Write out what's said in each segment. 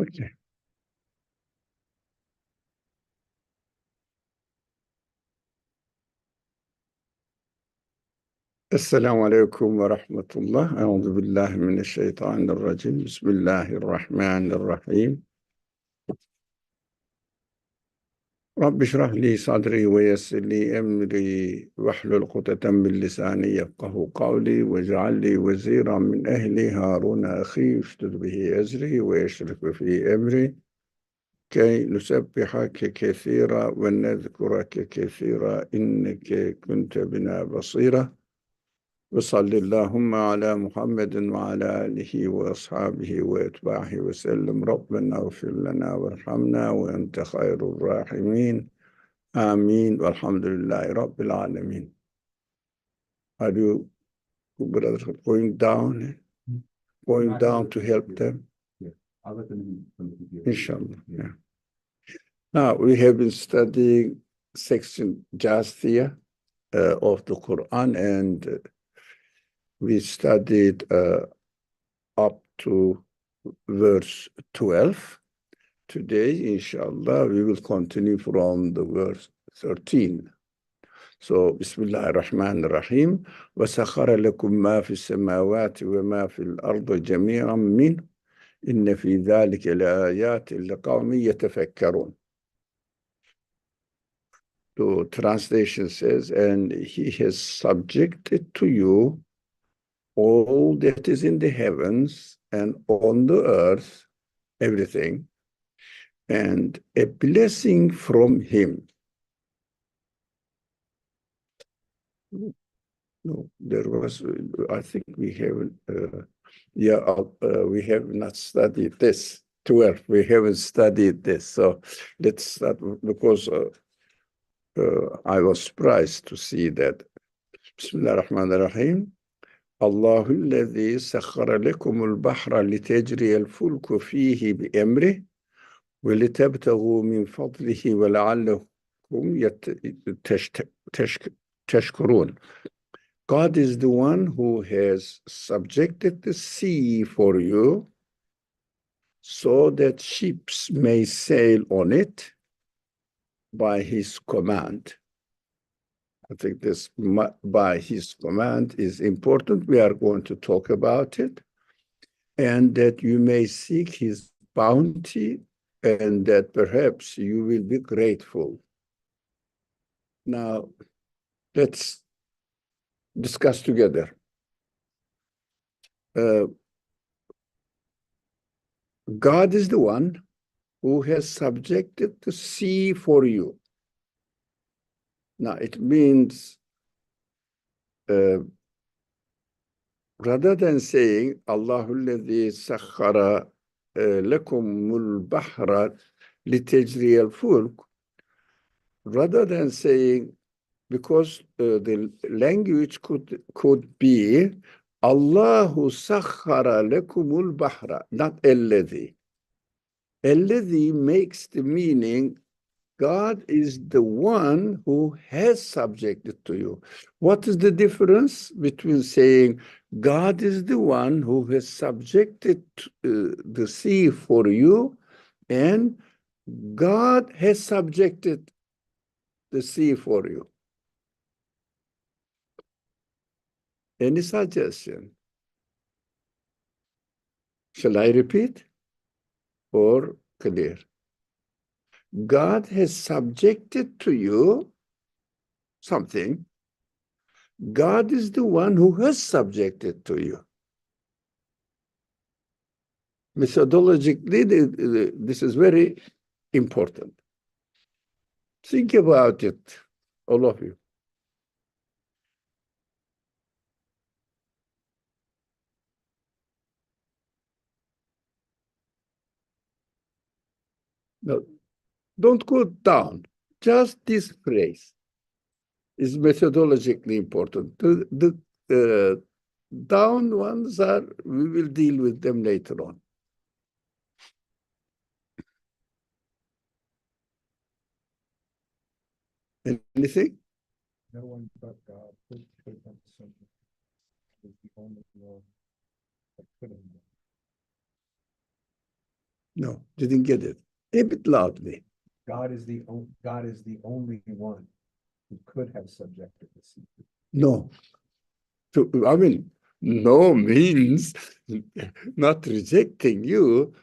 Okay. السلام عليكم ورحمة الله. أعوذ بالله من الشيطان الرجيم. بسم الله الرحمن الرحيم. رب اشرح لي صدري ويسر لي أمري واحلل عقدة من لساني يفقه قولي واجعل لي وزيرا من أهلي هارون أخي اشدد به أزري ويشرك في أمري كي نسبحك كثيرا ونذكرك كثيرا إنك كنت بنا بصيرا. وصل اللهم على محمد وعلى آله وأصحابه وأتباعه وسلم. ربنا اغفر لنا وارحمنا وأنت خير الراحمين. آمين والحمد لله رب العالمين. Are you, brothers, going down? Going down to help them? Inshallah. Yeah. Now, we have been studying section Jathiyah of the Qur'an, and we studied up to verse 12. Today, inshallah, we will continue from the verse 13. So, Bismillah ar-Rahman ar-Rahim. وَسَخَرَ لَكُم مَا فِي السَّمَاوَاتِ وَمَا فِي الْأَرْضِ جَمِيعًا مِّنْهُ إِنَّ فِي ذَلِكَ لَآيَاتٍ لِقَوْمٍ يَتَفَكَّرُونَ. The translation says, and he has subjected to you all that is in the heavens and on the earth, everything, and a blessing from him. No, there was, I think we haven't, we have not studied this 12. We haven't studied this. So let's start, because I was surprised to see that. Bismillah ar-Rahman ar-Rahim. الله الذي سخر لكم البحر لتجري الفلك فيه بأمره ولتبتغوا من فضله ولعلكم تشكرون. God is the one who has subjected the sea for you so that ships may sail on it by his command. I think this by his command is important. We are going to talk about it. And that you may seek his bounty and that perhaps you will be grateful. Now, let's discuss together. God is the one who has subjected the sea for you. Now, it means rather than saying, Allahu alladhi sakhara lakumul bahra litajri al-fulk, rather than saying, because the language could be Allahu sakhara lakumul bahra, not alladhi. Alladhi makes the meaning God is the one who has subjected to you. What is the difference between saying God is the one who has subjected the sea for you and God has subjected the sea for you? Any suggestion? Shall I repeat or clear? God has subjected to you something. God is the one who has subjected to you. Methodologically, this is very important. Think about it, all of you. No, don't go down. Just this phrase is methodologically important. The down ones are, we will deal with them later on. Anything? No one but God could have something. Is the only one that could have done. No, didn't get it. A bit loudly. God is the only one who could have subjected the sea. No. I mean, no means not rejecting you.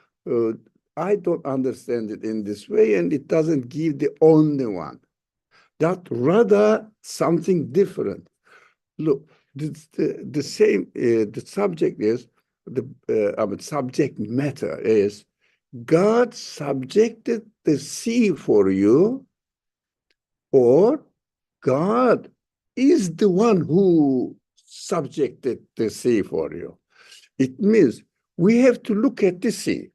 I don't understand it in this way, and it doesn't give the only one. That rather something different. Look, the same, the subject is, subject matter is, God subjected the sea for you, or God is the one who subjected the sea for you. It means we have to look at the sea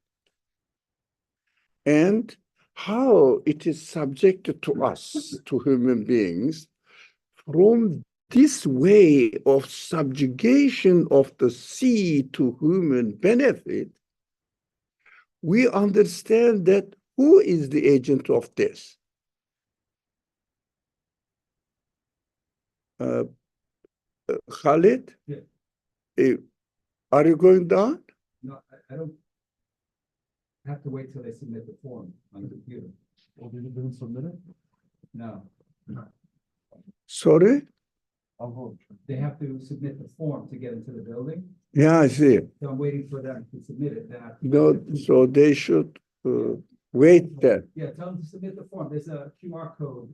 and how it is subjected to us, to human beings, from this way of subjugation of the sea to human benefit. We understand that who is the agent of this? Khalid? Yeah. Are you going down? No, I don't have to wait till they submit the form on the computer. Well, didn't submit it? No, Sorry? I'll vote. they have to submit the form to get into the building. Yeah, I see. So I'm waiting for them to submit it. Then No, so they should wait there. Yeah, tell them to submit the form. There's a QR code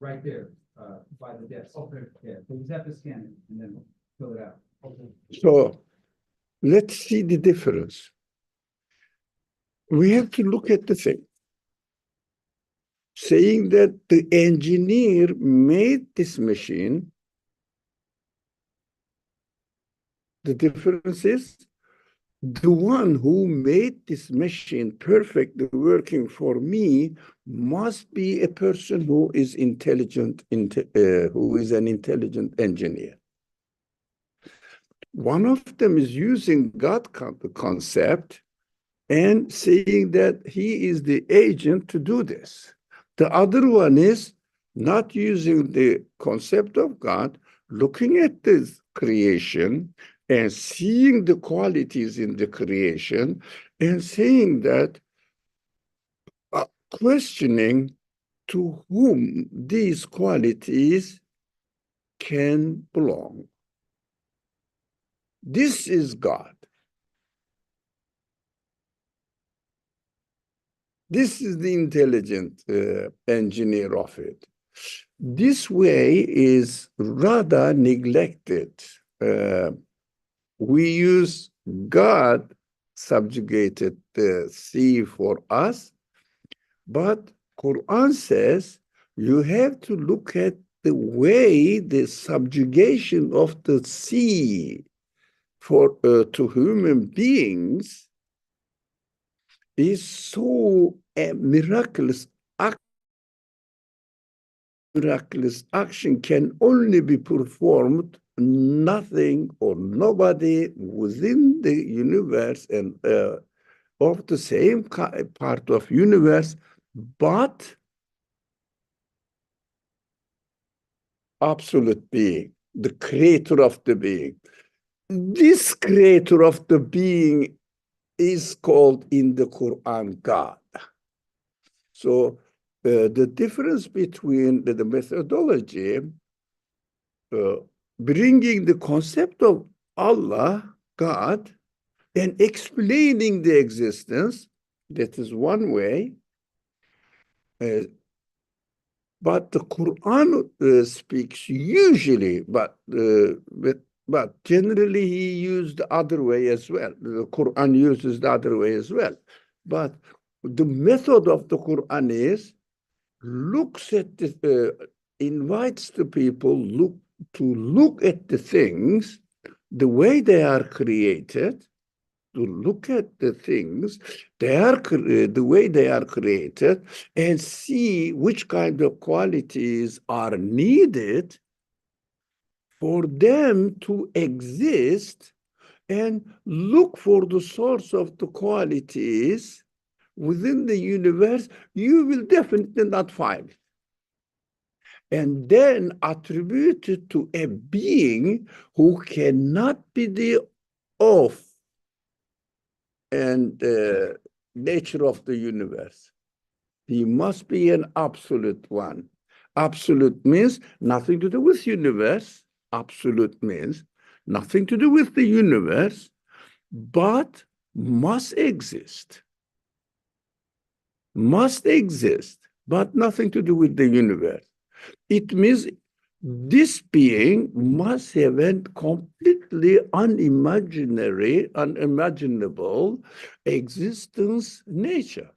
right there by the desk. Okay. Yeah, they just have to scan it and then fill it out. Okay. So let's see the difference. We have to look at the thing. Saying that the engineer made this machine, the difference is the one who made this machine perfectly working for me must be a person who is intelligent, who is an intelligent engineer. One of them is using God concept and saying that he is the agent to do this. The other one is not using the concept of God, looking at this creation and seeing the qualities in the creation and saying that, questioning to whom these qualities can belong. This is God. This is the intelligent engineer of it. This way is rather neglected. We use God subjugated the sea for us, but Qur'an says you have to look at the way the subjugation of the sea for to human beings is so a miraculous action can only be performed nothing or nobody within the universe and of the same part of universe, but absolute being, the creator of the being. This creator of the being is called in the Quran God. So the difference between the methodology, bringing the concept of Allah, God, and explaining the existence, that is one way. But the Quran speaks usually, but generally he used the other way as well. The Quran uses the other way as well. But the method of the Quran is looks at the, invites the people to look at the things the way they are created, to look at the things they are the way they are created and see which kind of qualities are needed for them to exist, and look for the source of the qualities within the universe. You will definitely not find it. And then attribute it to a being who cannot be the of and nature of the universe. He must be an absolute one. Absolute means nothing to do with universe. Absolute means nothing to do with the universe, but must exist. Must exist, but nothing to do with the universe. It means this being must have a completely unimaginable existence nature.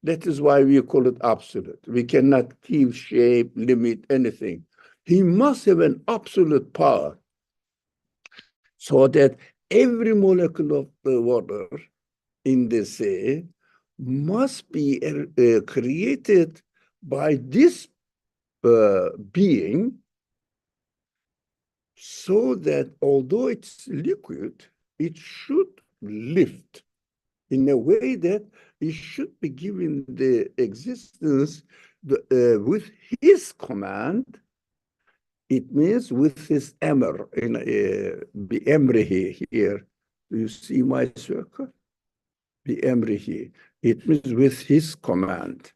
That is why we call it absolute. We cannot give shape, limit, anything. He must have an absolute power so that every molecule of the water in the sea must be created by this being, so that although it's liquid, it should lift in a way that it should be given the existence with his command. It means with his emr, in bi-emrihi here. Do you see my circle? Bi-emrihi. It means with his command.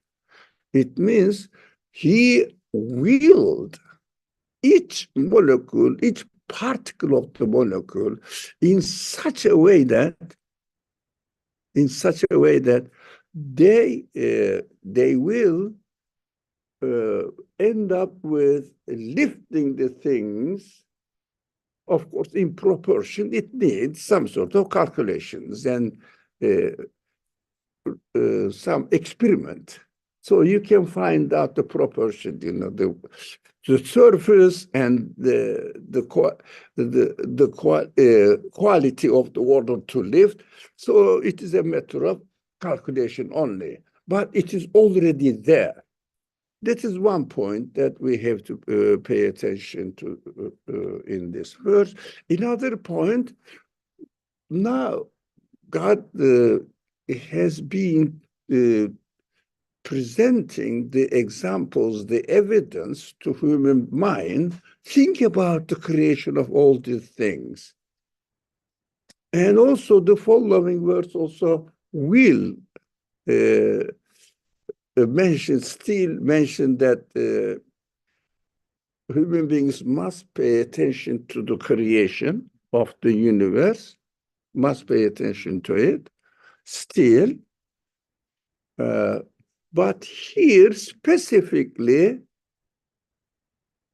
It means he willed each molecule, each particle of the molecule in such a way that they will end up with lifting the things. Of course, in proportion, it needs some sort of calculations and some experiment. So you can find out the proportion, the surface and the quality of the water to lift. So it is a matter of calculation only, but it is already there. That is one point that we have to pay attention to in this verse. Another point, now God has been presenting the examples, the evidence to human mind. Think about the creation of all these things. And also the following verse also will mention that human beings must pay attention to the creation of the universe, must pay attention to it still. But here specifically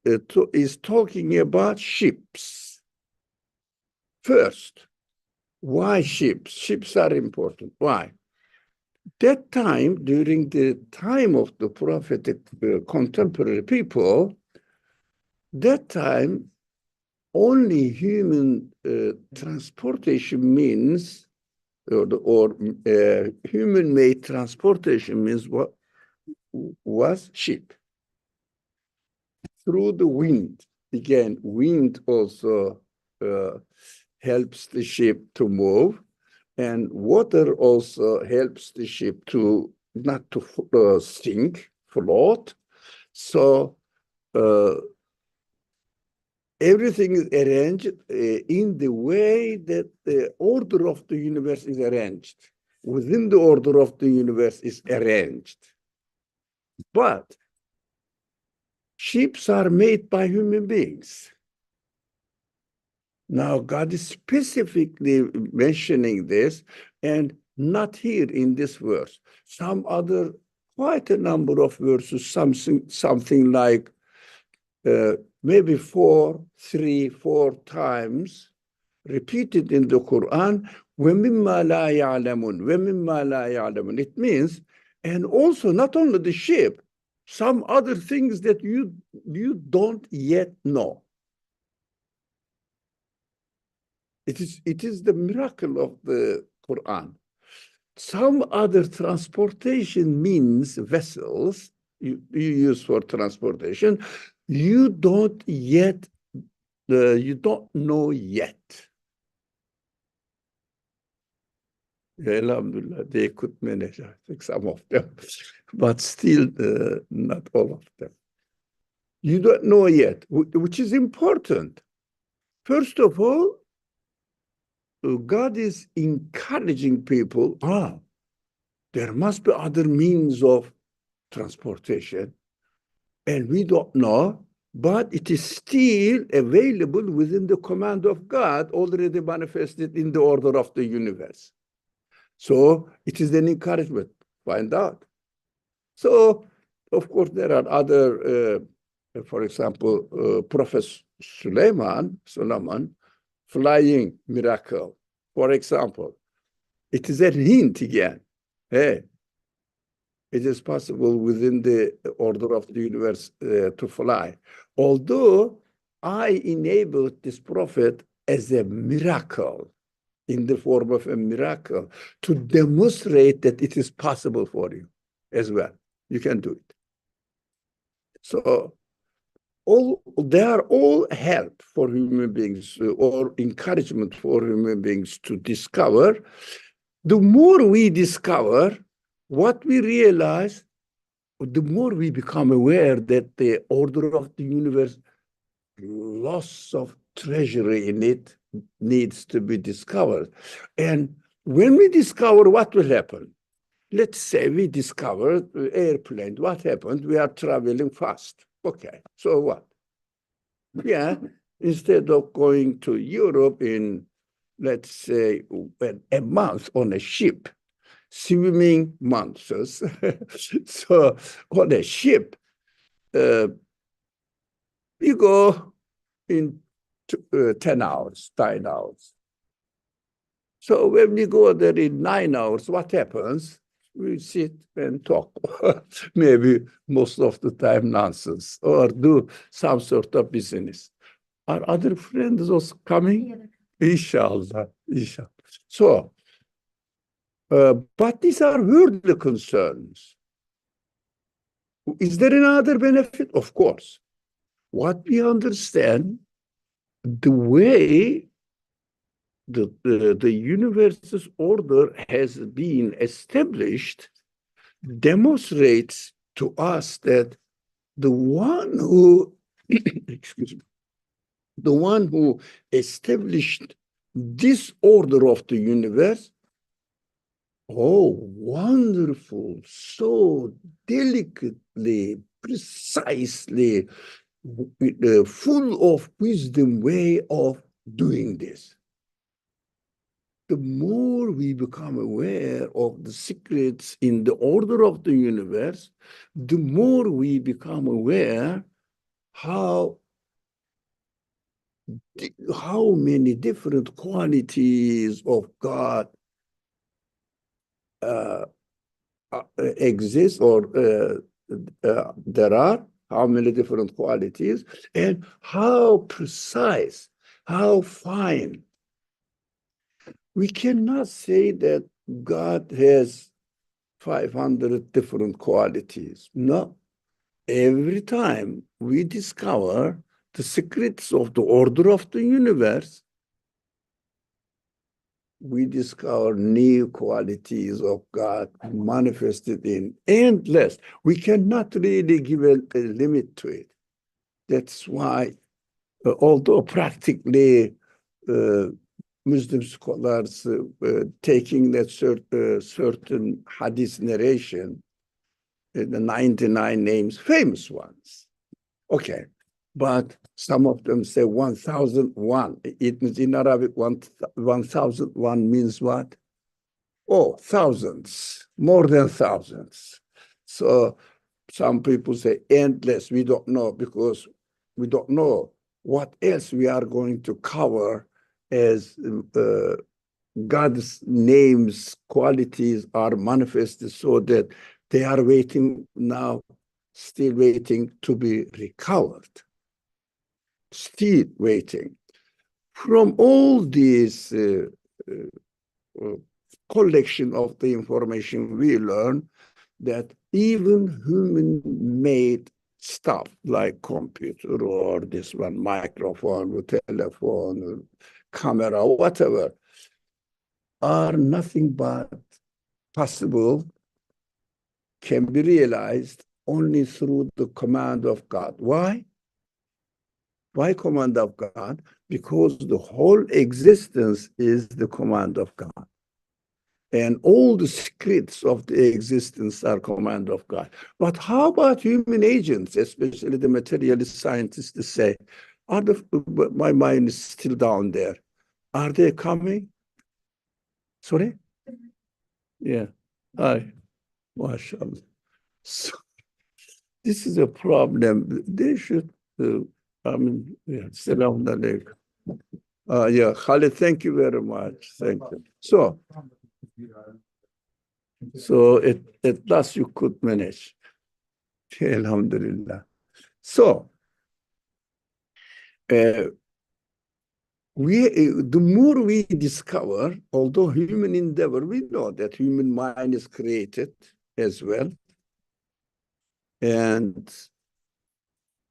is talking about ships. First, why ships? Ships are important. Why? That time, during the time of the prophetic contemporary people, that time only human transportation means, or human-made transportation means what was ship. Through the wind. Again, wind also helps the ship to move, and water also helps the ship to not to sink, float. So everything is arranged in the way that the order of the universe is arranged. Within the order of the universe is arranged. But ships are made by human beings. Now, God is specifically mentioning this, and not here in this verse. Some other, quite a number of verses, something like maybe 4 times repeated in the Quran, وَمِمَّا لَا يَعْلَمُونَ وَمِمَّا لَا يَعْلَمُونَ. It means, and also not only the ship, some other things that you don't yet know. It is the miracle of the Quran. Some other transportation means, vessels you use for transportation, you don't know yet. Alhamdulillah, they could manage, I think, some of them, but still not all of them. You don't know yet, which is important. First of all, God is encouraging people, There must be other means of transportation, and we don't know, but it is still available within the command of God, already manifested in the order of the universe. So it is an encouragement. Find out. So, of course, there are other, for example, Prophet Suleiman, flying miracle. For example, it is a hint again. Hey, it is possible within the order of the universe to fly. Although I enabled this prophet as a miracle, in the form of a miracle, to demonstrate that it is possible for you as well. You can do it. So they are all help for human beings or encouragement for human beings to discover. The more we discover, what we realize, the more we become aware that the order of the universe, lots of treasury in it, needs to be discovered. And when we discover, what will happen? Let's say we discovered airplane. What happened? We are traveling fast. Okay, so what? Yeah, instead of going to Europe in, let's say, a month on a ship, swimming months. So on a ship, you go in 10 hours, 9 hours. So when we go there in 9 hours, what happens? We sit and talk, maybe most of the time nonsense, or do some sort of business. Are other friends also coming? Inshallah, inshallah. So, but these are worldly concerns. Is there another benefit? Of course. What we understand, the way the universe's order has been established demonstrates to us that the one who, excuse me, the one who established this order of the universe, oh, wonderful, so delicately, precisely, full of wisdom way of doing this. The more we become aware of the secrets in the order of the universe, the more we become aware how many different qualities of God exist, or there are, how many different qualities, and how precise, how fine. We cannot say that God has 500 different qualities. No. Every time we discover the secrets of the order of the universe, we discover new qualities of God manifested in endless. We cannot really give a limit to it. That's why, although practically Muslim scholars taking that certain hadith narration, the 99 names, famous ones. Okay, but some of them say 1001. It means in Arabic, 1001 means what? Oh, thousands, more than thousands. So some people say endless. We don't know, because we don't know what else we are going to cover as God's names, qualities are manifested, so that they are waiting now, still waiting to be recovered. Still waiting. From all this collection of the information, we learn that even human-made stuff like computer or this one microphone or telephone or camera, whatever, are nothing but possible, can be realized only through the command of God. Why? Why command of God? Because the whole existence is the command of God. And all the secrets of the existence are command of God. But how about human agents, especially the materialist scientists that say, my mind is still down there. Are they coming? Sorry? Yeah. Hi. MashaAllah. So this is a problem. They should, yeah, Salaam alaikum. Yeah, Khalid, thank you very much. Thank you. So at last you could manage. Alhamdulillah. So the more we discover, although human endeavor, we know that human mind is created as well, and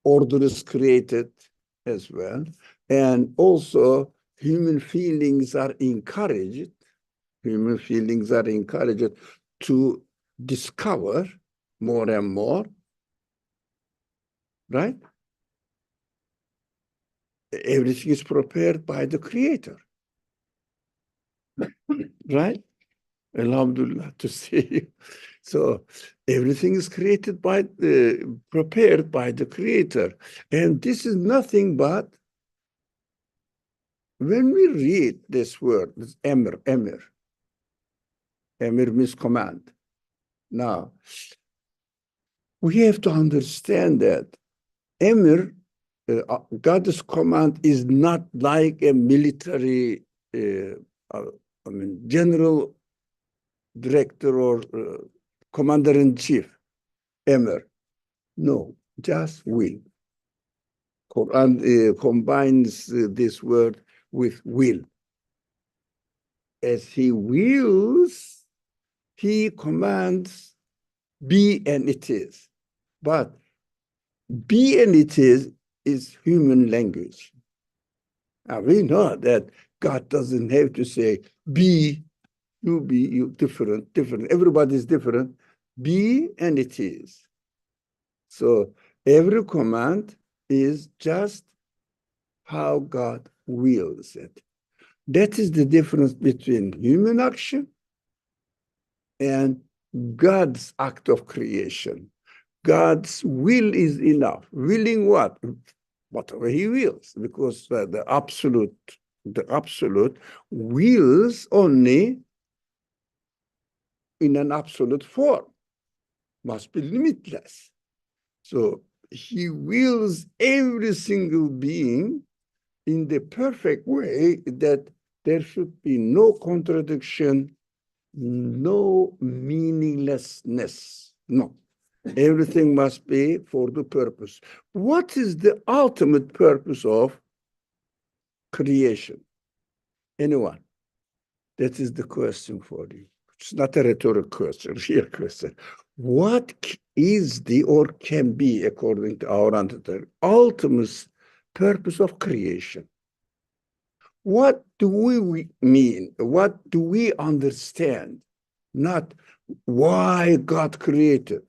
order is created as well, and also human feelings are encouraged. Human feelings are encouraged to discover more and more, right? Everything is prepared by the Creator, right? Alhamdulillah to see you. So everything is created by prepared by the Creator. And this is nothing but when we read this word, this emir means command. Now, we have to understand that emir, God's command is not like a military, general director or commander-in-chief, emir. No, just will. Qur'an combines this word with will. As he wills, he commands be and it is. But be and it is human language. Now we know that God doesn't have to say be, you different. Everybody's different. Be and it is. So every command is just how God wills it. That is the difference between human action and God's act of creation. God's will is enough. Willing what? Whatever he wills, because the absolute wills only in an absolute form, must be limitless. So he wills every single being in the perfect way that there should be no contradiction, no meaninglessness. No. Everything must be for the purpose. What is the ultimate purpose of creation? Anyone? That is the question for you. It's not a rhetorical question, real question. What is the or can be, according to our understanding, ultimate purpose of creation? What do we mean? What do we understand? Not why God created.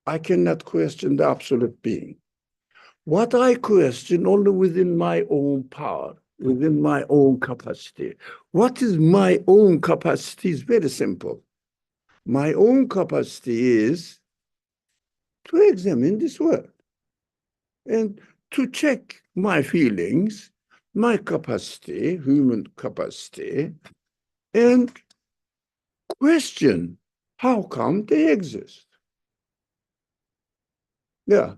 I cannot question the absolute being. What I question only within my own power, within my own capacity. What is my own capacity is very simple. My own capacity is to examine this world and to check my feelings, my capacity, human capacity, and question how come they exist. Yeah.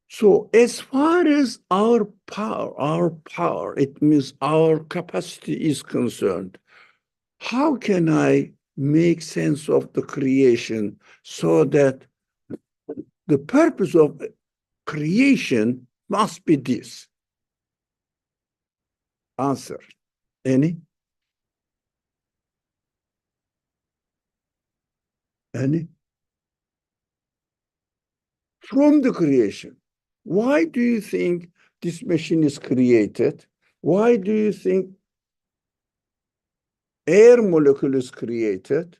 So as far as our power, it means our capacity is concerned, how can I make sense of the creation so that the purpose of creation must be this? Answer. Any? Any? From the creation. Why do you think this machine is created? Why do you think air molecule is created?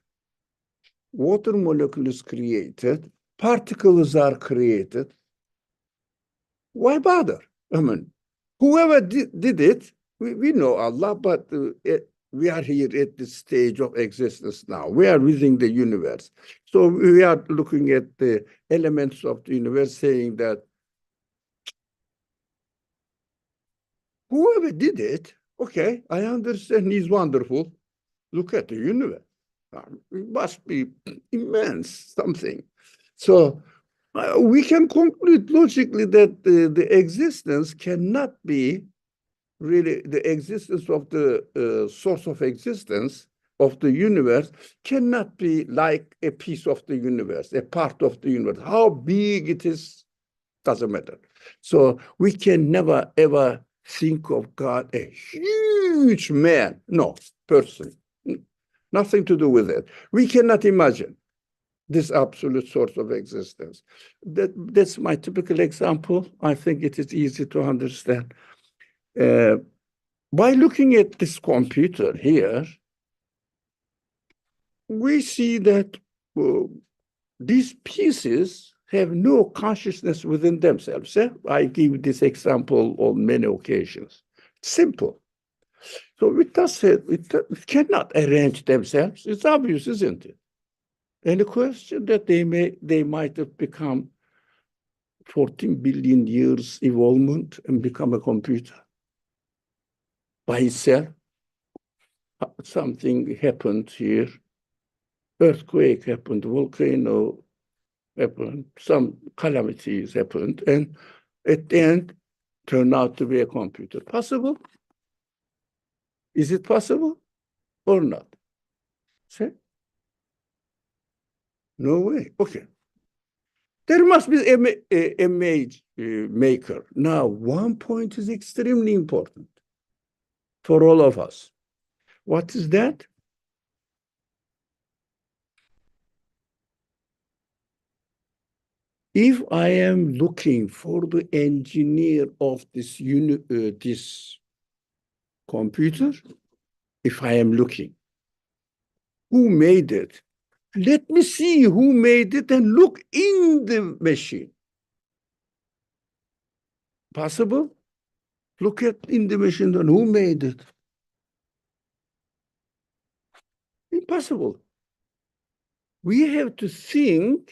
Water molecule is created? Particles are created? Why bother? I mean, whoever did it, we know Allah, but we are here at this stage of existence now. We are within the universe. So we are looking at the elements of the universe, saying that whoever did it, okay, I understand he's wonderful. Look at the universe. It must be immense, something. So we can conclude logically that the existence cannot be really the existence of the source of existence of the universe cannot be like a piece of the universe, a part of the universe. How big it is doesn't matter. So we can never ever think of God a huge man, no, person. Nothing to do with it. We cannot imagine this absolute source of existence. That's my typical example. I think it is easy to understand. By looking at this computer here, we see that these pieces have no consciousness within themselves. I give this example on many occasions. Simple. So it cannot arrange themselves. It's obvious, isn't it? And the question that they might have become 14 billion years evolvement and become a computer by itself. Something happened here. Earthquake happened, volcano happened, some calamities happened, and at the end turned out to be a computer. Possible? Is it possible or not? Say? No way. Okay. There must be a maker. Now, one point is extremely important for all of us. What is that? If I am looking for the engineer of this computer, if I am looking, who made it? Let me see who made it and look in the machine. Possible? Look at in the machine and who made it? Impossible. We have to think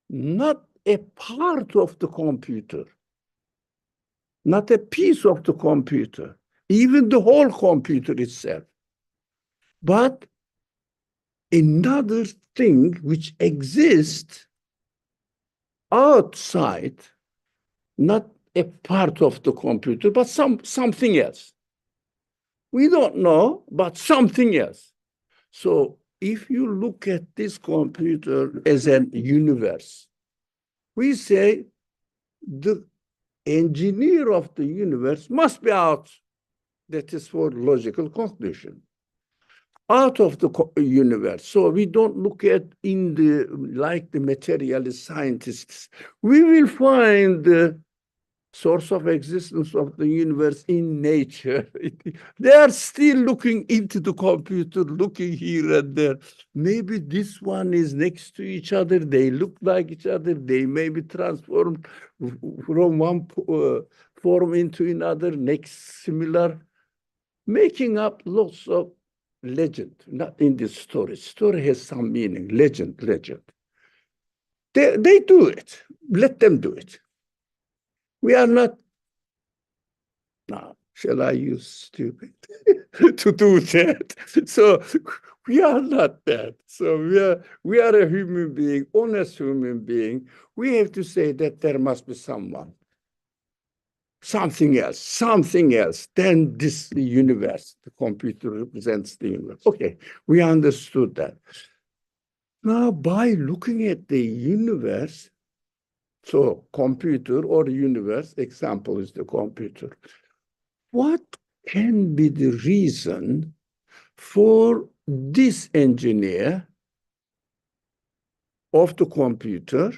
not a part of the computer, not a piece of the computer, even the whole computer itself, but another thing which exists outside, not a part of the computer, but something else. We don't know, but something else. So if you look at this computer as an universe, we say the engineer of the universe must be out. That is for logical conclusion. Out of the universe. So we don't look at like the materialist scientists. We will find the source of existence of the universe in nature. They are still looking into the computer, looking here and there. Maybe this one is next to each other. They look like each other. They may be transformed from one form into another, next similar, making up lots of legend, not in the story. Story has some meaning, legend. They do it. Let them do it. We are not, now, shall I use stupid to do that? So we are not that. So we are a human being, honest human being. We have to say that there must be someone, something else than this universe. The computer represents the universe. Okay, we understood that. Now, by looking at the universe, so computer or universe, example is the computer. What can be the reason for this engineer of the computer,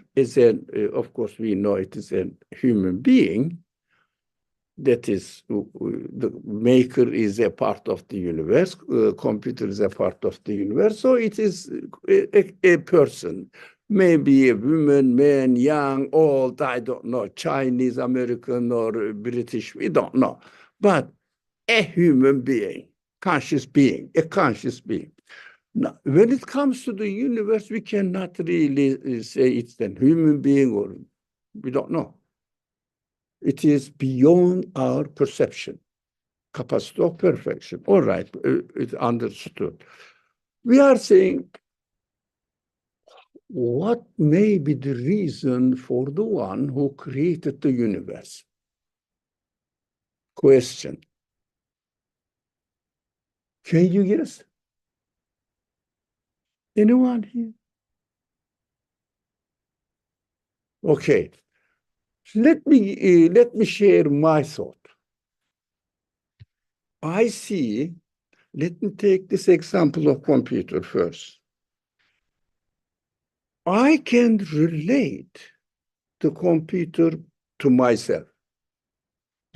of course, we know it is a human being, that is, the maker is a part of the universe, computer is a part of the universe, so it is a person, maybe a woman, man, young, old, I don't know, Chinese, American, or British, we don't know, but a human being. conscious being, a conscious being. Now, when it comes to the universe, we cannot really say it's a human being, or we don't know. It is beyond our perception, capacity of perfection. All right, it's understood. We are saying, what may be the reason for the one who created the universe? Question. Can you guess? Anyone here? Okay. Let me share my thought. I see, let me take this example of computer first. I can relate the computer to myself.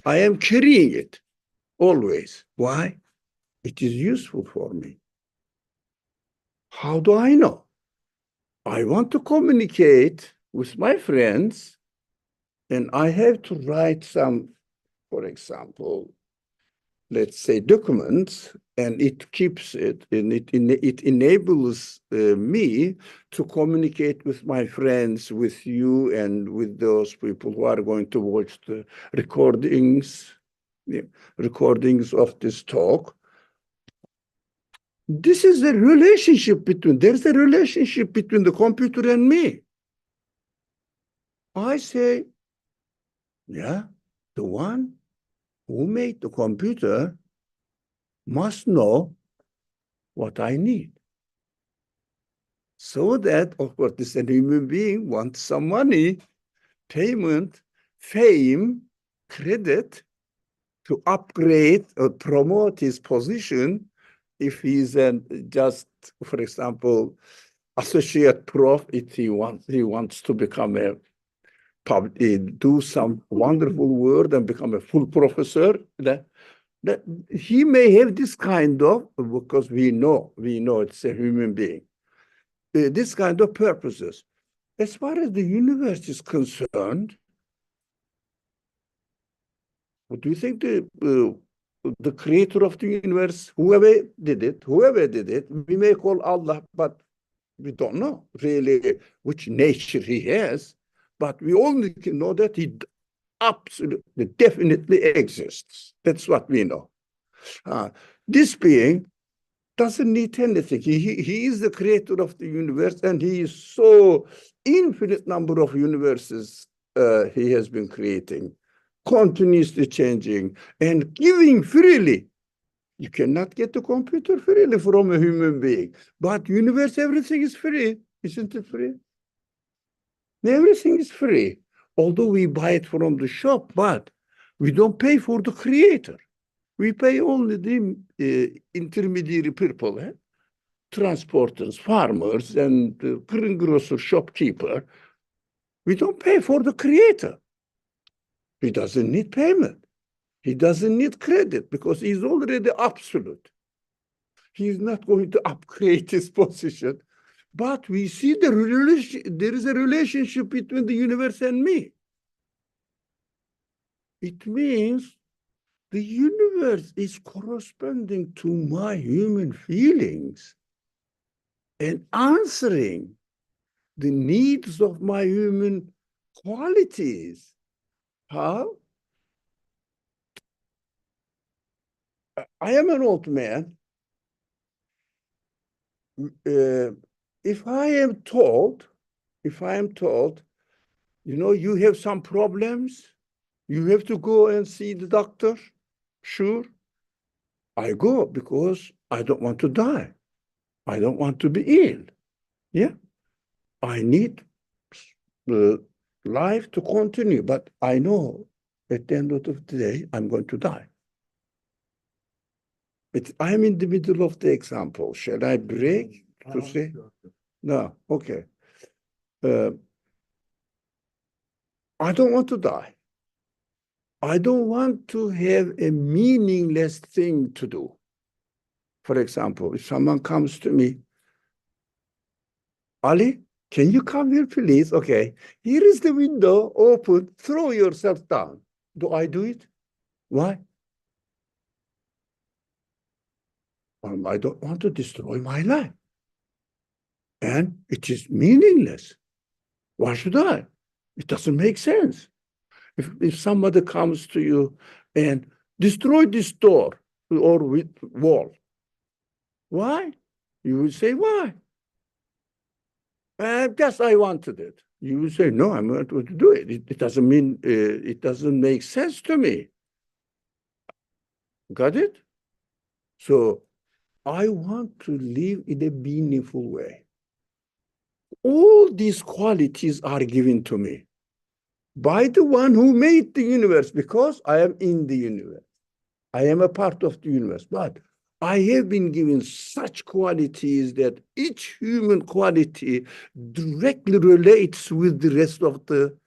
I am carrying it always. Why? It is useful for me. How do I know? I want to communicate with my friends, and I have to write some, for example, let's say documents, and it keeps it, and it enables me to communicate with my friends, with you, and with those people who are going to watch the recordings of this talk. This is a relationship there's a relationship between the computer and me. I say, yeah, the one who made the computer must know what I need. So that, of course, this human being wants some money, payment, fame, credit to upgrade or promote his position. If he's just, for example, associate prof, if he wants to become do some wonderful work and become a full professor, that he may have this kind of, because we know it's a human being, this kind of purposes. As far as the universe is concerned, what do you think the creator of the universe, whoever did it, we may call Allah, but we don't know really which nature he has, but we only can know that he absolutely, definitely exists. That's what we know. This being doesn't need anything. He is the creator of the universe, and he is so infinite number of universes he has been creating, continuously changing and giving freely. You cannot get the computer freely from a human being. But universe, everything is free. Isn't it free? Everything is free. Although we buy it from the shop, but we don't pay for the creator. We pay only the intermediary people, transporters, farmers, and the greengrocer shopkeeper. We don't pay for the creator. He doesn't need payment. He doesn't need credit because he's already absolute. He's not going to upgrade his position. But we see there is a relationship between the universe and me. It means the universe is corresponding to my human feelings and answering the needs of my human qualities. How? I am an old man. If I am told, you have some problems, you have to go and see the doctor, sure, I go because I don't want to die. I don't want to be ill. Yeah, I need the life to continue, but I know at the end of the day, I'm going to die. But I'm in the middle of the example. Shall I break to say? No, okay. I don't want to die. I don't want to have a meaningless thing to do. For example, if someone comes to me, Ali, can you come here, please? Okay, here is the window, open, throw yourself down. Do I do it? Why? I don't want to destroy my life. And it is meaningless. Why should I? It doesn't make sense. If somebody comes to you and destroy this door or wall, why? You will say, why? Yes, I wanted it. You will say, no, I'm not going to do it. It doesn't mean, it doesn't make sense to me. Got it? So I want to live in a meaningful way. All these qualities are given to me by the one who made the universe, because I am in the universe. I am a part of the universe. But I have been given such qualities that each human quality directly relates with the rest of the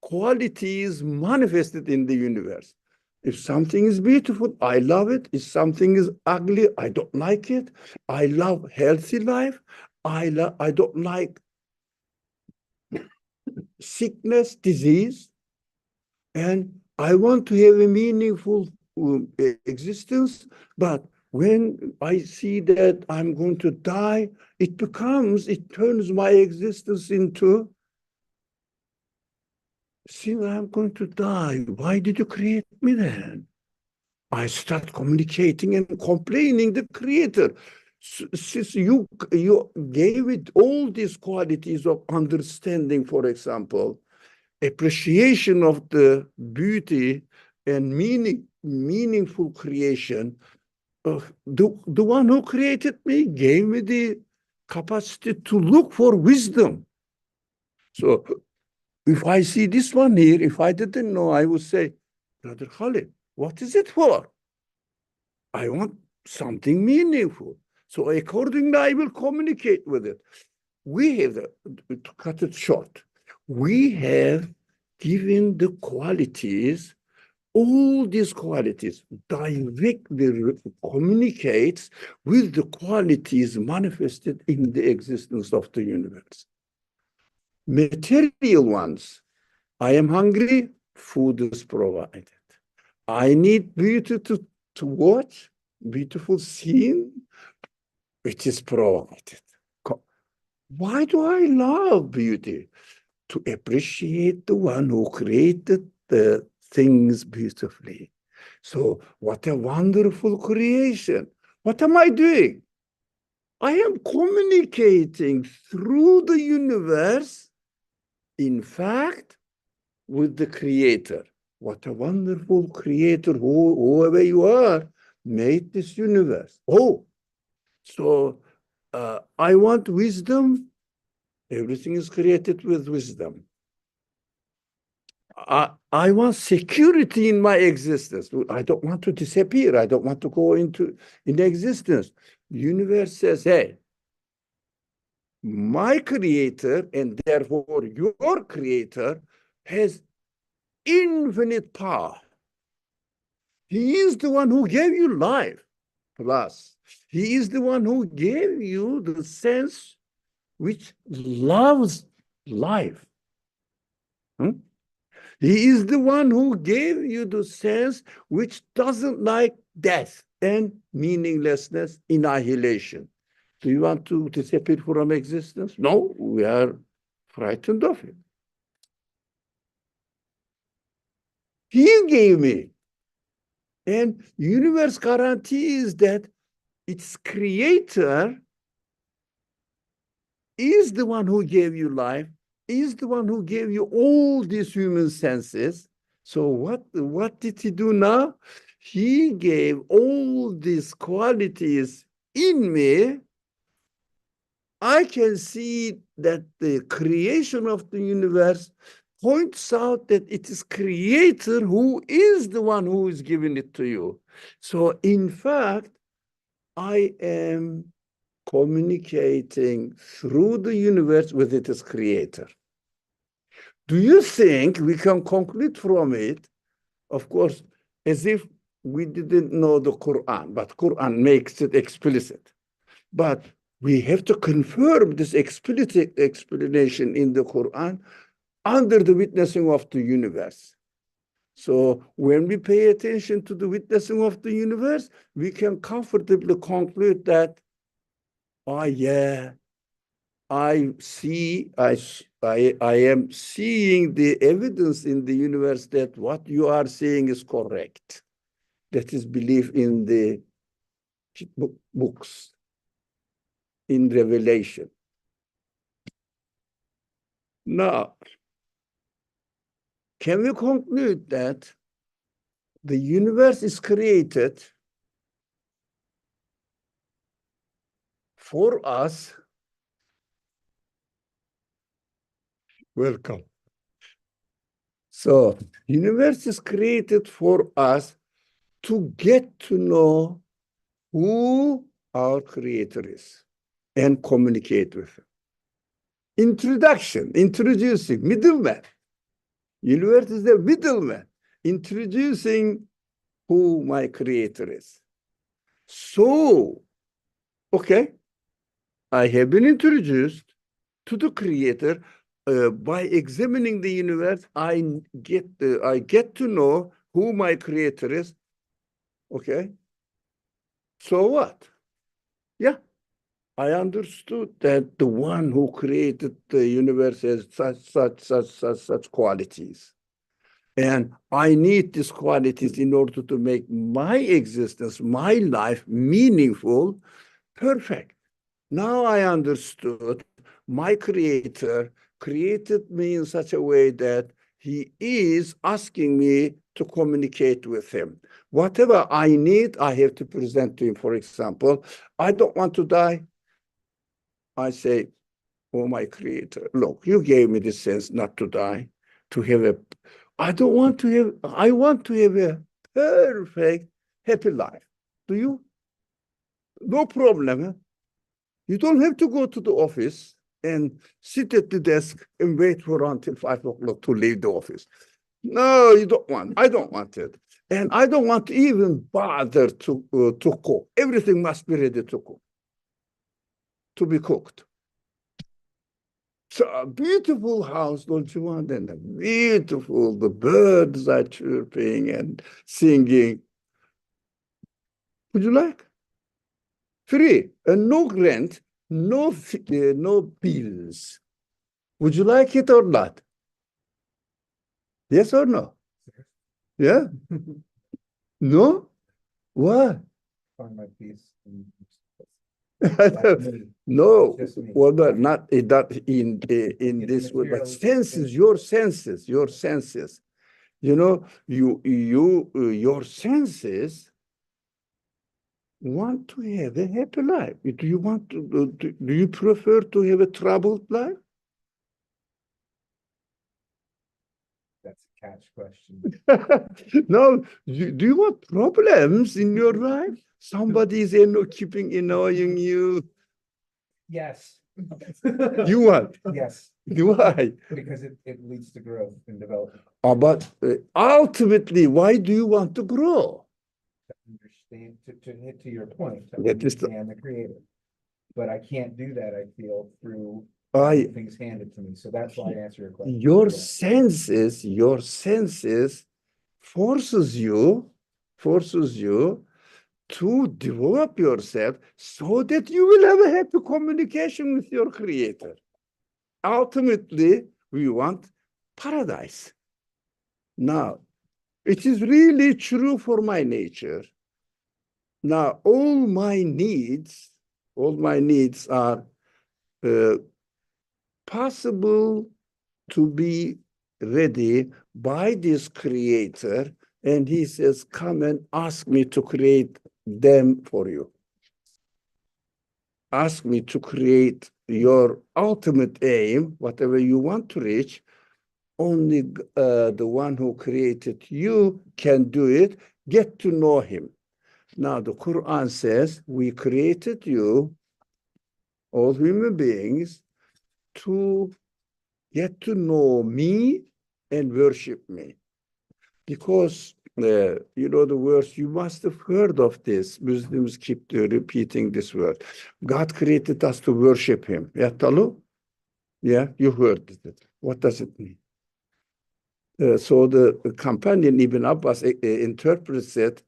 qualities manifested in the universe. If something is beautiful, I love it. If something is ugly, I don't like it. I love healthy life. I don't like sickness, disease. And I want to have a meaningful existence. But when I see that I'm going to die, it turns my existence into, see, I'm going to die. Why did you create me then? I start communicating and complaining the creator. Since you gave it all these qualities of understanding, for example, appreciation of the beauty and meaningful creation, the one who created me gave me the capacity to look for wisdom. So if I see this one here, if I didn't know, I would say, Brother Khalid, what is it for? I want something meaningful. So accordingly, I will communicate with it. We have, to cut it short, we have given the qualities, all these qualities directly communicates with the qualities manifested in the existence of the universe. Material ones, I am hungry, food is provided. I need beauty to watch, beautiful scene, which is provided. Why do I love beauty? To appreciate the one who created the things beautifully. So what a wonderful creation. What am I doing? I am communicating through the universe, in fact, with the creator. What a wonderful creator, whoever you are, made this universe. Oh, so I want wisdom. Everything is created with wisdom. I want security in my existence. I don't want to disappear. I don't want to go into existence. The universe says, hey, my creator, and therefore your creator, has infinite power. He is the one who gave you life. Plus, he is the one who gave you the sense which loves life. He is the one who gave you the sense which doesn't like death and meaninglessness, annihilation. Do you want to disappear from existence? No, we are frightened of it. He gave me. And universe guarantees that its creator is the one who gave you life, is the one who gave you all these human senses. So what did he do now? He gave all these qualities in me. I can see that the creation of the universe points out that it is creator who is the one who is giving it to you. So in fact, I am communicating through the universe with its creator. Do you think we can conclude from it, of course, as if we didn't know the Qur'an, but Qur'an makes it explicit. But we have to confirm this explicit explanation in the Qur'an under the witnessing of the universe. So when we pay attention to the witnessing of the universe, we can comfortably conclude that, oh yeah, I am seeing the evidence in the universe that what you are saying is correct. That is belief in the books, in revelation. Now, can we conclude that the universe is created for us? Welcome. So, universe is created for us to get to know who our creator is and communicate with him. Introduction, introducing, middleman. Universe is the middleman, introducing who my creator is. So, okay, I have been introduced to the creator. By examining the universe, I get to know who my creator is. Okay. So what? Yeah. I understood that the one who created the universe has such qualities. And I need these qualities in order to make my existence, my life meaningful, perfect. Now I understood my creator created me in such a way that he is asking me to communicate with him. Whatever I need, I have to present to him. For example, I don't want to die. I say, oh, my creator, look, you gave me the sense not to die, to have a, I want to have a perfect, happy life. Do you? No problem. Huh? You don't have to go to the office and sit at the desk and wait for until 5 o'clock to leave the office. No, you don't want. I don't want it. And I don't want to even bother to cook. Everything must be ready to cook, to be cooked. So a beautiful house, don't you want? And the birds are chirping and singing. Would you like? Free, and no rent, no bills. Would you like it or not? Yes or no? Yeah? No? What? Find my peace. No, Just me. well, not in this way, but senses, your senses. You know, your senses want to have a happy life. Do you want to? Do you prefer to have a troubled life? That's a catch question. No. Do you want problems in your life? Somebody is keeping annoying you. Yes. You want? Yes, Why? because it leads to growth and development. But ultimately, why do you want to grow? To understand, to hit to your point, to That is understand the creator. But I can't do that, I feel, through I things handed to me. So that's why I answer your question. your Yeah. senses forces you to develop yourself so that you will have a happy communication with your creator. Ultimately, we want paradise. Now, it is really true for my nature. Now, all my needs are possible to be ready by this creator, and he says, come and ask me to create them for you. Ask me to create your ultimate aim, whatever you want to reach. Only the one who created you can do it. Get to know him. Now, the Quran says, we created you, all human beings, to get to know me and worship me. Because, you know, the words, you must have heard of this. Muslims keep repeating this word. God created us to worship him. Yeah, Talu? Yeah, you heard it. What does it mean? So the companion Ibn Abbas interprets it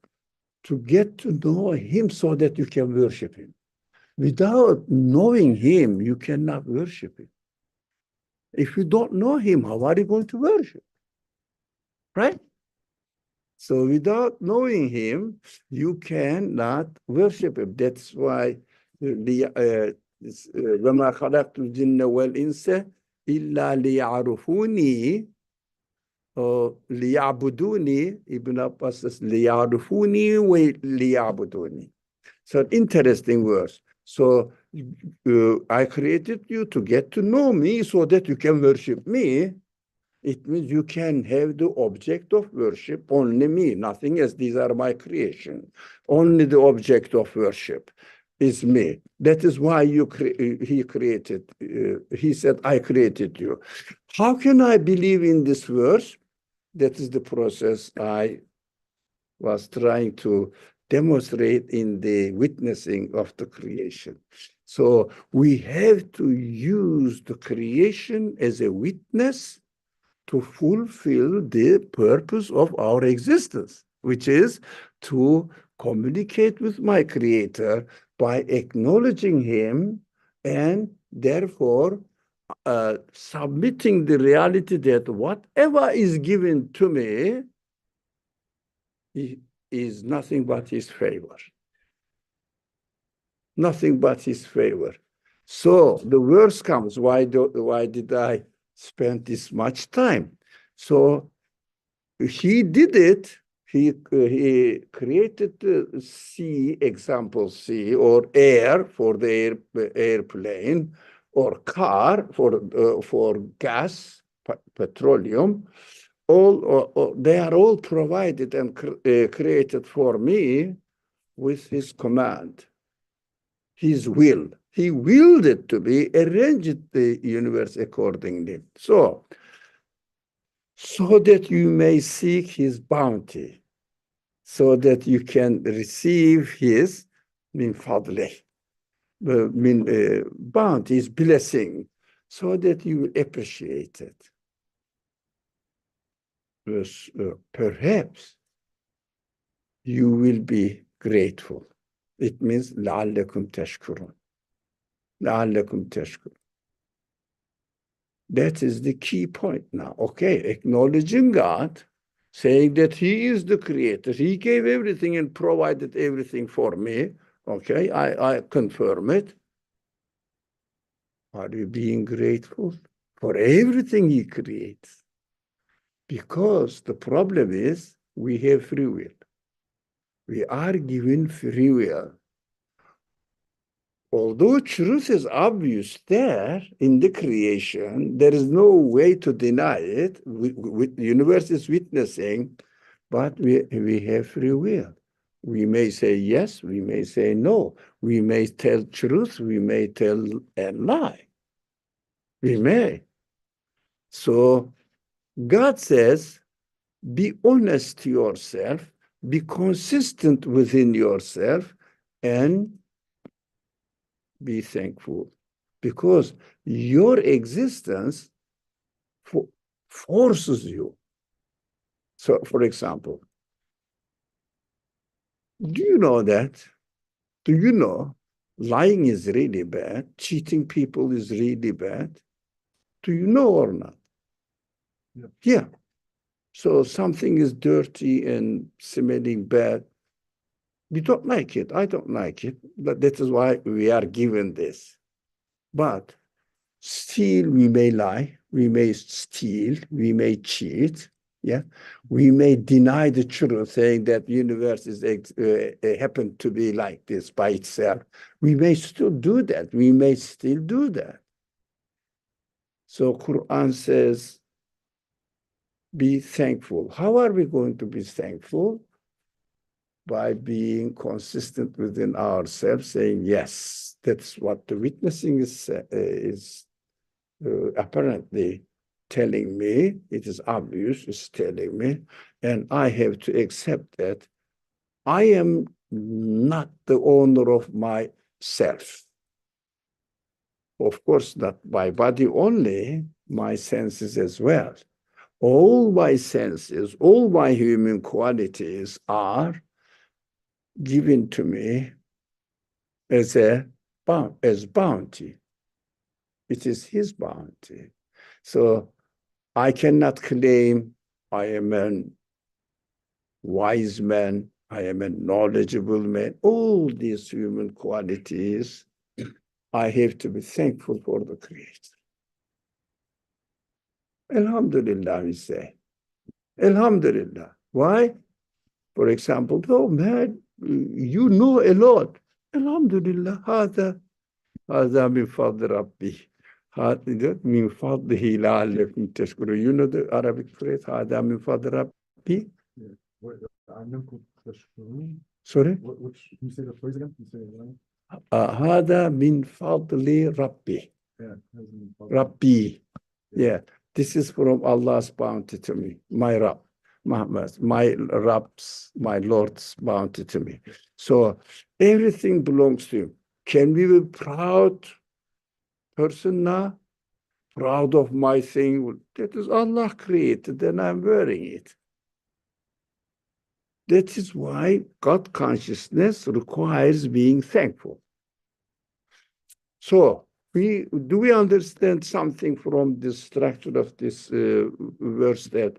to get to know him so that you can worship him. Without knowing him, you cannot worship him. If you don't know him, how are you going to worship? Right? So without knowing him, you cannot worship him. That's why وَمَا خَلَقْتُ الْجِنَّ وَالْإِنسَ إِلَّا لِيَعْرُفُونِي or لِيَعْبُدُونِي. Ibn Abbas says لِيَعْرُفُونِي وَلِيَعْبُدُونِي. So interesting verse. So I created you to get to know me so that you can worship me. It means you can have the object of worship only me, nothing else. These are my creation. Only the object of worship is me. That is why he created. He said, I created you. How can I believe in this verse? That is the process I was trying to demonstrate in the witnessing of the creation. So we have to use the creation as a witness to fulfill the purpose of our existence, which is to communicate with my creator by acknowledging him and therefore submitting the reality that whatever is given to me is nothing but his favor. Nothing but his favor. So the verse comes, why did I spend this much time? So he did it. He created the sea, example C, or air for the airplane, or car for gas, petroleum. They are all provided and created for me with his command, his will. He willed it to be, arranged the universe accordingly. So that you may seek his bounty, so that you can receive his min fadlih, bounty, his blessing, so that you will appreciate it. Perhaps you will be grateful. It means لَعَلَّكُمْ تَشْكُرُونَ. لَعَلَّكُمْ تَشْكُرُونَ. That is the key point now. Okay, acknowledging God, saying that he is the creator. He gave everything and provided everything for me. Okay, I confirm it. Are you being grateful for everything he creates? Because the problem is we have free will. We are given free will. Although truth is obvious there in the creation, there is no way to deny it. The universe is witnessing, but we have free will. We may say yes, we may say no. We may tell truth, we may tell a lie. We may. So God says, be honest to yourself, be consistent within yourself, and be thankful, because your existence forces you. So, for example, do you know that? Do you know lying is really bad? Cheating people is really bad? Do you know or not? Yeah. So something is dirty and smelling bad. We don't like it. I don't like it. But that is why we are given this. But still, we may lie, we may steal, we may cheat, yeah. We may deny the truth, saying that the universe is happened to be like this by itself. We may still do that. We may still do that. So Qur'an says, be thankful. How are we going to be thankful? By being consistent within ourselves, saying, yes, that's what the witnessing is apparently telling me. It is obvious, it's telling me, and I have to accept that I am not the owner of myself. Of course, not my body only, my senses as well. All my senses, all my human qualities are given to me as bounty. It is his bounty. So I cannot claim I am a wise man, I am a knowledgeable man. All these human qualities, I have to be thankful for the Creator. Alhamdulillah, we say. Alhamdulillah. Why? For example, oh man, you know a lot. Alhamdulillah, هذا من فضل ربي. من فضله لعلكم تشكرون. You know the Arabic phrase, هذا من فضل ربي? Sorry? Which, can you say the phrase again? Can you say it again? هذا من فضل ربي. Yeah. Rabbi. Yeah. This is from Allah's bounty to me. My Rabb. My Rabb's, my Lord's bounty to me. So everything belongs to him. Can we be proud person now? Proud of my thing? That is Allah created and I'm wearing it. That is why God consciousness requires being thankful. So, do we understand something from the structure of this verse that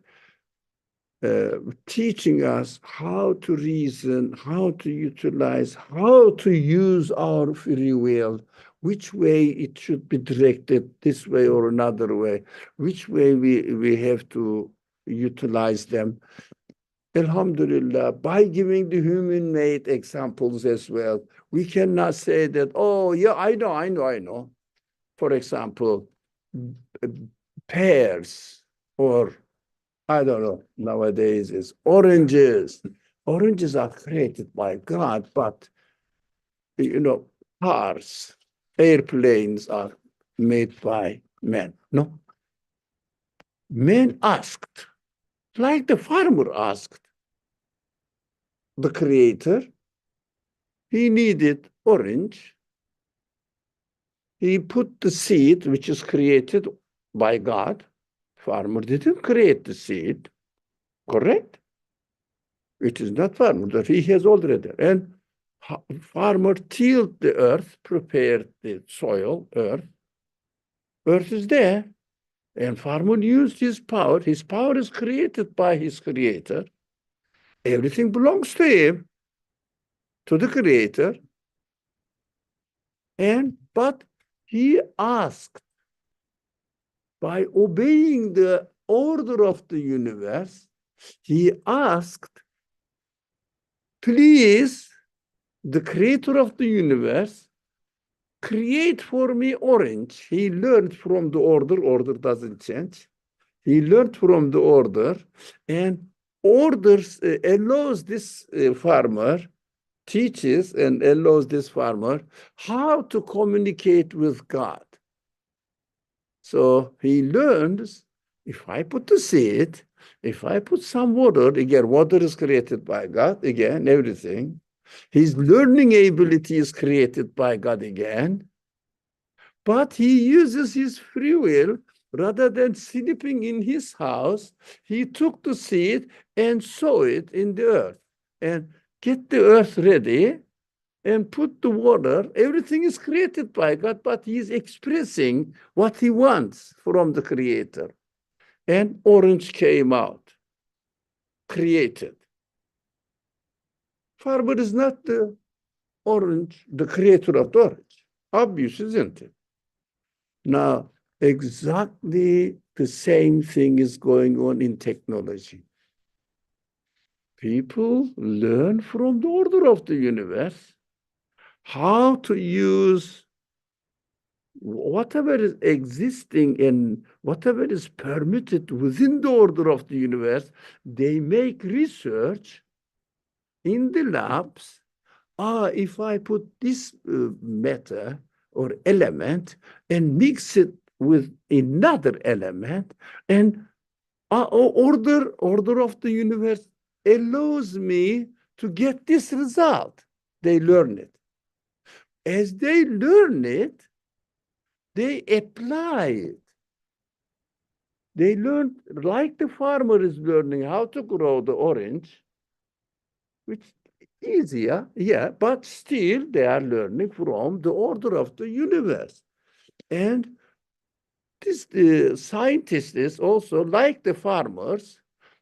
teaching us how to reason, how to utilize, how to use our free will, which way it should be directed, this way or another way, which way we have to utilize them. Alhamdulillah, by giving the human-made examples as well, we cannot say that, oh, yeah, I know. For example, pears, or I don't know, nowadays is oranges. Oranges are created by God, but, cars, airplanes are made by men. No? Men asked, like the farmer asked the Creator, he needed orange. He put the seed, which is created by God. Farmer didn't create the seed, correct? It is not farmer, that he has already. And farmer tilled the earth, prepared the soil, earth. Earth is there. And farmer used his power. His power is created by his Creator. Everything belongs to him, to the Creator. But he asked, by obeying the order of the universe, he asked, please, the Creator of the universe, create for me orange. He learned from the order doesn't change. He learned from the order, and orders allows this farmer, teaches and allows this farmer how to communicate with God. So he learns, if I put the seed, if I put some water, again, water is created by God, again, everything. His learning ability is created by God again. But he uses his free will. Rather than sleeping in his house, he took the seed and sow it in the earth and get the earth ready and put the water. Everything is created by God, but he is expressing what he wants from the Creator. And orange came out, created. Farmer is not the orange, the creator of the orange. Obvious, isn't it? Now, exactly the same thing is going on in technology. People learn from the order of the universe how to use whatever is existing and whatever is permitted within the order of the universe. They make research in the labs. If I put this matter or element and mix it with another element, and order of the universe allows me to get this result. They learn it. As they learn it, they apply it. They learn, like the farmer is learning how to grow the orange, which easier, yeah, but still they are learning from the order of the universe. And this the scientists is also like the farmers,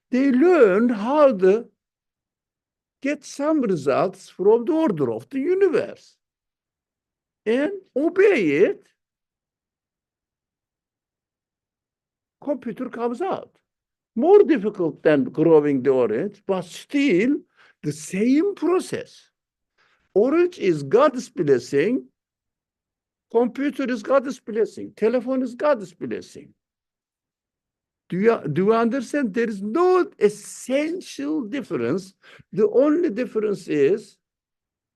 they learn how to get some results from the order of the universe and obey it. Computer comes out. More difficult than growing the orange, but still the same process. Orange is God's blessing. Computer is God's blessing. Telephone is God's blessing. Do you understand? There is no essential difference. The only difference is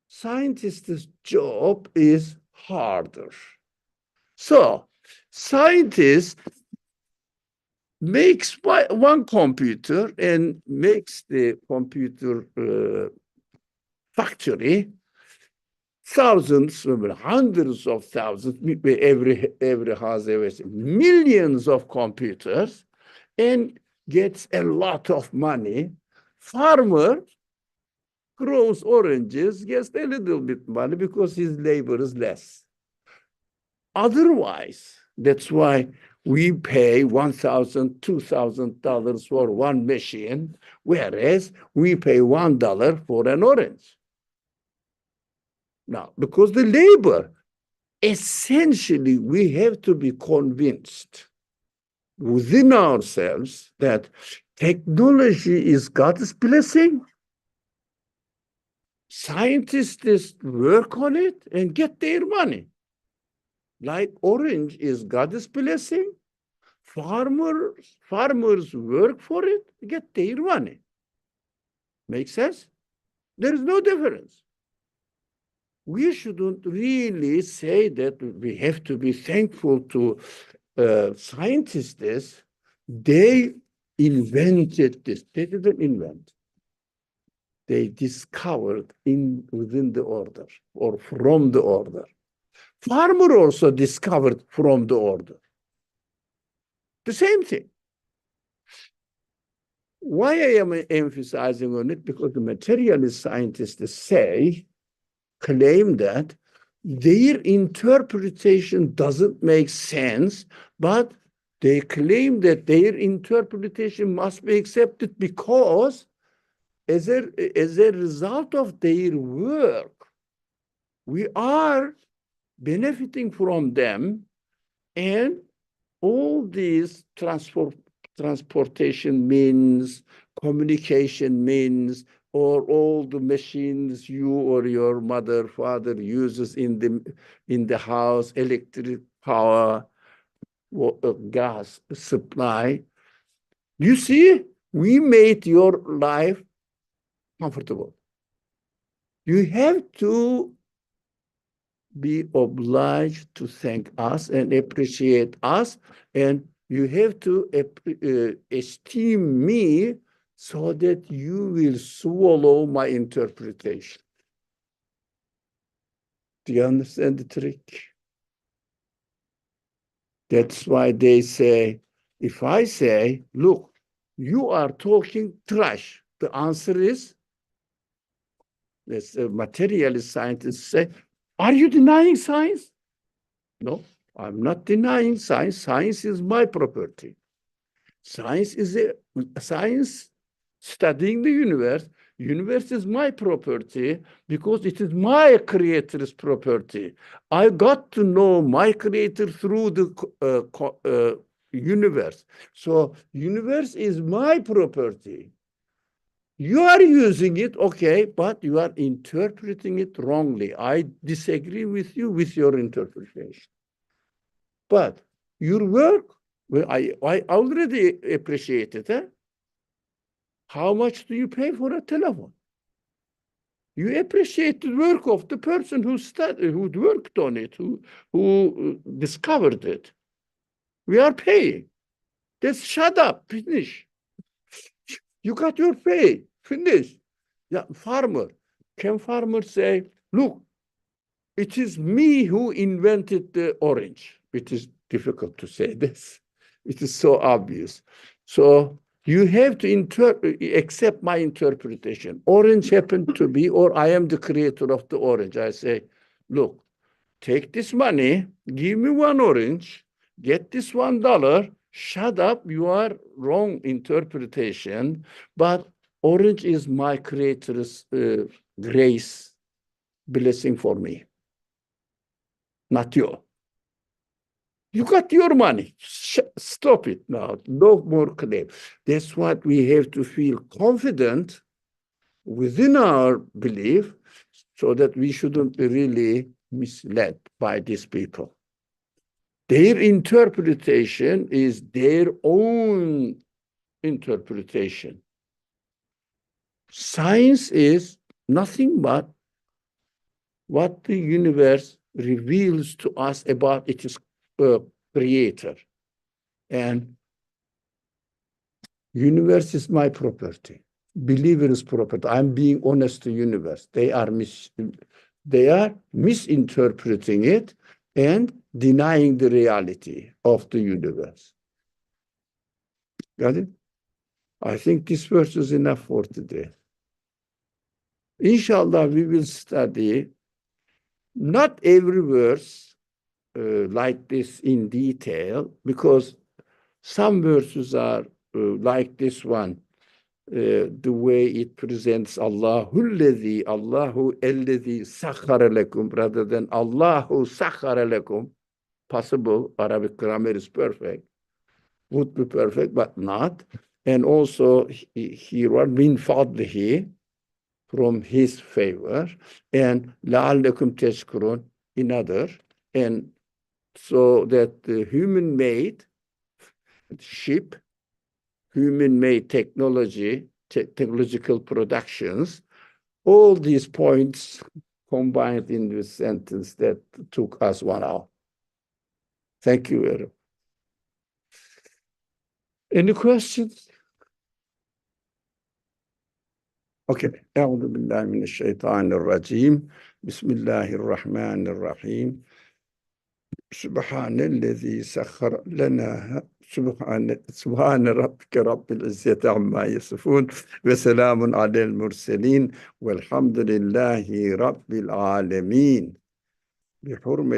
scientist's job is harder. So scientist makes one computer and makes the computer factory, thousands, hundreds of thousands, every house, millions of computers, and gets a lot of money. Farmer grows oranges, gets a little bit money because his labor is less. Otherwise, that's why we pay $1,000, $2,000 for one machine, whereas we pay $1 for an orange. Now, because the labor, essentially, we have to be convinced within ourselves that technology is God's blessing. Scientists work on it and get their money. Like orange is God's blessing. Farmers work for it, get their money. Make sense? There is no difference. We shouldn't really say that we have to be thankful to scientists. They invented this. They didn't invent. They discovered within the order or from the order. Farmer also discovered from the order. The same thing. Why I am emphasizing on it? Because the materialist scientists claim that their interpretation doesn't make sense, but they claim that their interpretation must be accepted because as a result of their work, we are benefiting from them, and all these transportation means, communication means, or all the machines you or your mother, father uses in the house, electric power, gas supply. You see, we made your life comfortable. You have to be obliged to thank us and appreciate us, and you have to esteem me so that you will swallow my interpretation. Do you understand the trick? That's why they say, if I say, look, you are talking trash, the answer is, as materialist scientists say, are you denying science? No, I'm not denying science. Science is my property. Science is science studying the universe. Universe is my property because it is my creator's property. I got to know my creator through the universe. So universe is my property. You are using it, okay, but you are interpreting it wrongly. I disagree with you with your interpretation. But your work, well, I already appreciate it. Eh? How much do you pay for a telephone? You appreciate the work of the person who studied, who worked on it, who discovered it. We are paying. Just shut up, finish. You got your pay, finish. Yeah, farmer. Can farmer say, look, it is me who invented the orange? It is difficult to say this. It is so obvious. So you have to accept my interpretation. Orange happened to be, or I am the creator of the orange. I say, look, take this money, give me one orange, get this $1, shut up, you are wrong interpretation, but orange is my creator's grace, blessing for me, not you. You got your money. Stop it now. No more claim. That's what we have to feel confident within our belief so that we shouldn't be really misled by these people. Their interpretation is their own interpretation. Science is nothing but what the universe reveals to us about its creator. And universe is my property. Believer is property. I'm being honest to universe. They are misinterpreting it and denying the reality of the universe. Got it? I think this verse is enough for today. Inshallah, we will study not every verse like this in detail, because some verses are like this one, the way it presents Allahu alladhi sakhara lakum, rather than Allahu sakhara lakum. Possible, Arabic grammar is perfect, would be perfect, but not. And also he wrote min fadlihi, from his favor, and la'allakum tashkurun, another. And so that the human-made ship, human-made technology, technological productions, all these points combined in this sentence that took us 1 hour. Thank you very much. Any questions? Okay. أعوذ بالله من الشيطان الرجيم. بسم الله الرحمن الرحيم. سبحان الذي سخر لنا سبحان ربك رب العزة عما يصفون وسلام على المرسلين والحمد لله رب العالمين. بحرمة